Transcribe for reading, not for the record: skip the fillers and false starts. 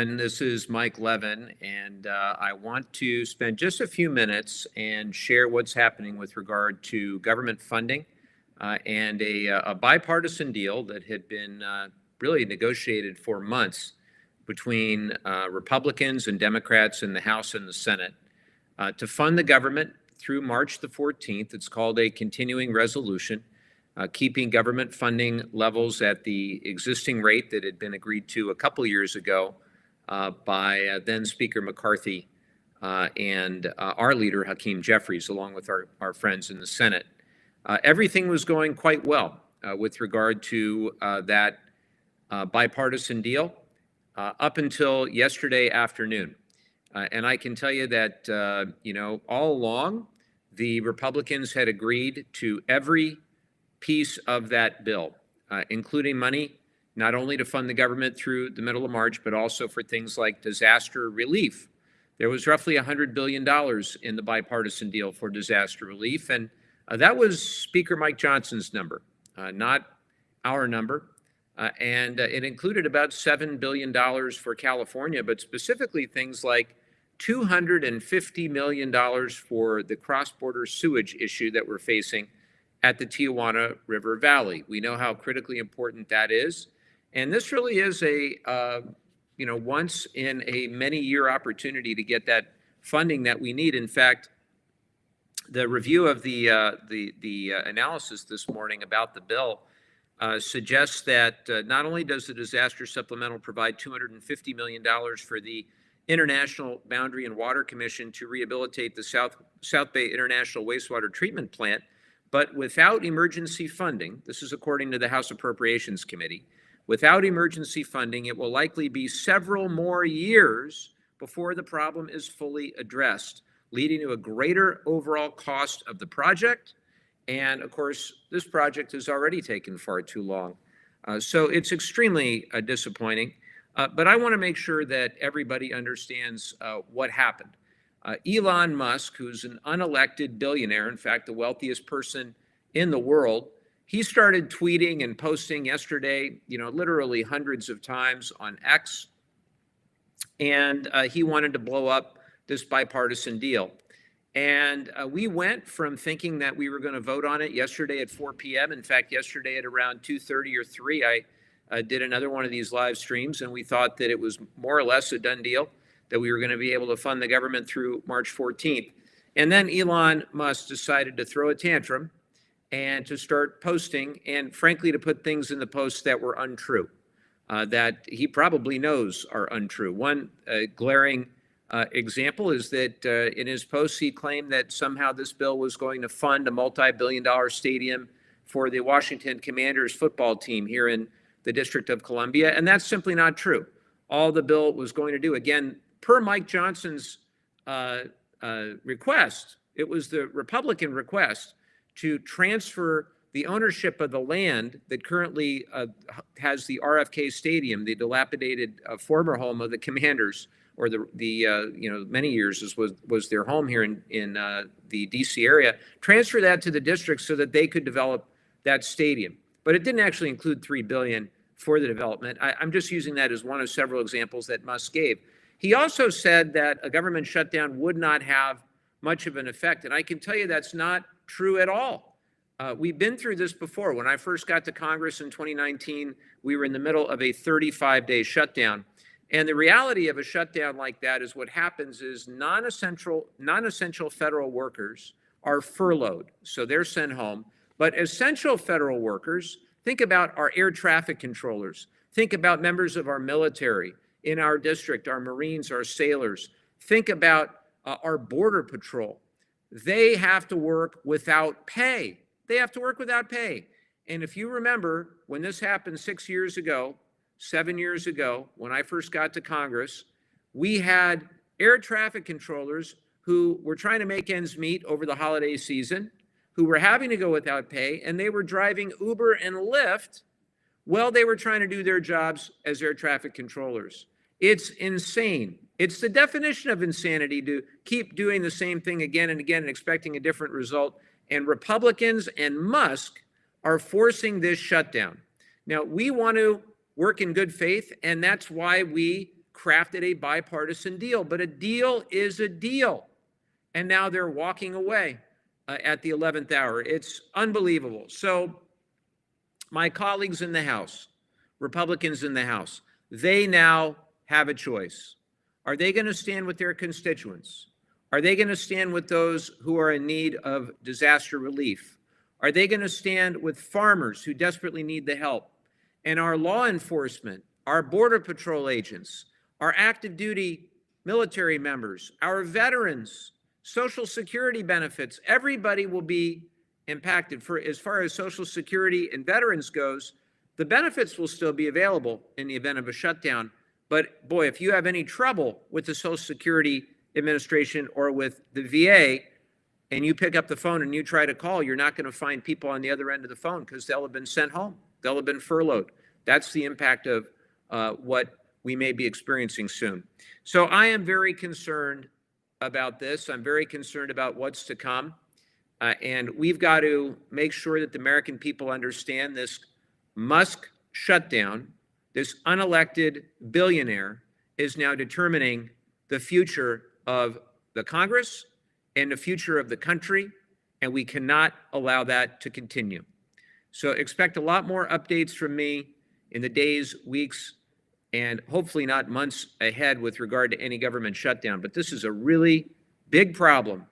everyone. This is Mike Levin, and I want to spend just a few minutes and share what's happening with regard to government funding and a bipartisan deal that had been really negotiated for months between Republicans and Democrats in the House and the Senate to fund the government through March the 14th. It's called a continuing resolution. Keeping government funding levels at the existing rate that had been agreed to a couple years ago by then Speaker McCarthy and our leader, Hakeem Jeffries, along with our friends in the Senate. Everything was going quite well with regard to that bipartisan deal up until yesterday afternoon. And I can tell you that, all along, the Republicans had agreed to every piece of that bill, including money not only to fund the government through the middle of March, but also for things like disaster relief. There was roughly $100 billion in the bipartisan deal for disaster relief, and that was Speaker Mike Johnson's number, not our number. And it included about $7 billion for California, but specifically things like $250 million for the cross-border sewage issue that we're facing at the Tijuana River Valley. We know how critically important that is. And this really is a, once in a many-year opportunity to get that funding that we need. In fact, the review of the analysis this morning about the bill suggests that not only does the disaster supplemental provide $250 million for the International Boundary and Water Commission to rehabilitate the South Bay International Wastewater Treatment Plant, but without emergency funding, this is according to the House Appropriations Committee, without emergency funding, it will likely be several more years before the problem is fully addressed, leading to a greater overall cost of the project. And of course, this project has already taken far too long. So it's extremely disappointing. But I want to make sure that everybody understands what happened. Elon Musk, who's an unelected billionaire, in fact, the wealthiest person in the world, he started tweeting and posting yesterday, literally hundreds of times on X. And he wanted to blow up this bipartisan deal. And we went from thinking that we were going to vote on it yesterday at 4 p.m. In fact, yesterday at around 2:30 or 3, I did another one of these live streams, and we thought that it was more or less a done deal, that we were going to be able to fund the government through March 14th. And then Elon Musk decided to throw a tantrum and to start posting, and frankly, to put things in the posts that were untrue, that he probably knows are untrue. One glaring example is that in his posts, he claimed that somehow this bill was going to fund a multi-billion-dollar stadium for the Washington Commanders football team here in the District of Columbia, and that's simply not true. All the bill was going to do, again, per Mike Johnson's request, it was the Republican request to transfer the ownership of the land that currently has the RFK Stadium, the dilapidated former home of the Commanders, or many years was their home here in the DC area, transfer that to the district so that they could develop that stadium. But it didn't actually include $3 billion for the development. I'm just using that as one of several examples that Musk gave. He also said that a government shutdown would not have much of an effect, and I can tell you that's not true at all. We've been through this before. When I first got to Congress in 2019, we were in the middle of a 35-day shutdown. And the reality of a shutdown like that is what happens is non-essential federal workers are furloughed, so they're sent home. But essential federal workers, think about our air traffic controllers, think about members of our military in our district, our Marines, our sailors, think about our Border Patrol. They have to work without pay. They have to work without pay. And if you remember, when this happened 7 years ago, when I first got to Congress, we had air traffic controllers who were trying to make ends meet over the holiday season, who were having to go without pay, and they were driving Uber and Lyft while they were trying to do their jobs as air traffic controllers. It's insane. It's the definition of insanity to keep doing the same thing again and again and expecting a different result. And Republicans and Musk are forcing this shutdown. Now, we want to work in good faith, and that's why we crafted a bipartisan deal, but a deal is a deal. And now they're walking away at the 11th hour. It's unbelievable. So my colleagues in the House, Republicans in the House, they now have a choice. Are they going to stand with their constituents? Are they going to stand with those who are in need of disaster relief? Are they going to stand with farmers who desperately need the help? And our law enforcement, our Border Patrol agents, our active duty military members, our veterans, Social Security benefits, everybody will be impacted. For as far as Social Security and veterans goes, the benefits will still be available in the event of a shutdown. But boy, if you have any trouble with the Social Security Administration or with the VA, and you pick up the phone and you try to call, you're not going to find people on the other end of the phone because they'll have been sent home. They'll have been furloughed. That's the impact of what we may be experiencing soon. So I am very concerned about this. I'm very concerned about what's to come. And we've got to make sure that the American people understand this Musk shutdown, this unelected billionaire is now determining the future of the Congress and the future of the country, and we cannot allow that to continue. So expect a lot more updates from me in the days, weeks, and hopefully not months ahead with regard to any government shutdown. But this is a really big problem